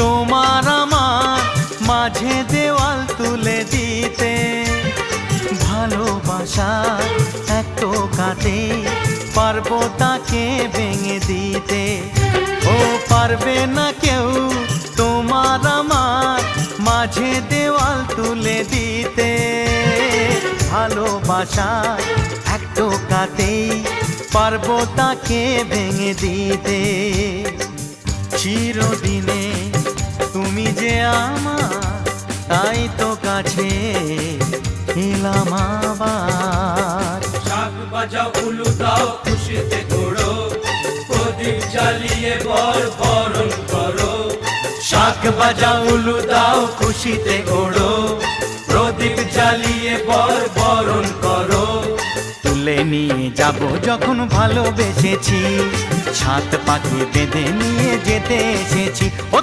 তোমার আমার মাঝে দেওয়াল তুলে দিতে। ভালোবাসা এক টোকাতে পারবো তাকে ভেঙে দিতে। ও পারবে না কেউ তোমার আমার মাঝে দেওয়াল তুলে দিতে। ভালোবাসা এক টোকাতেই পারবো তাকে ভেঙে দিতে। চিরদিনে তুমি যে আমার, তাই তো কাছে এলাম আবার। শাক বাজাও উলু দাও খুশিতে ঘোড়ো, প্রদীপ জ্বালিয়ে বরণ করো। শাক বাজাও উলু দাও খুশিতে ঘোড়ো, প্রদীপ জ্বালিয়ে বরণ করো। তুলে নিয়ে যাব যখন ভালোবেসেছি, ছাদ পাখি বেঁধে নিয়ে যেতে এসেছি। ও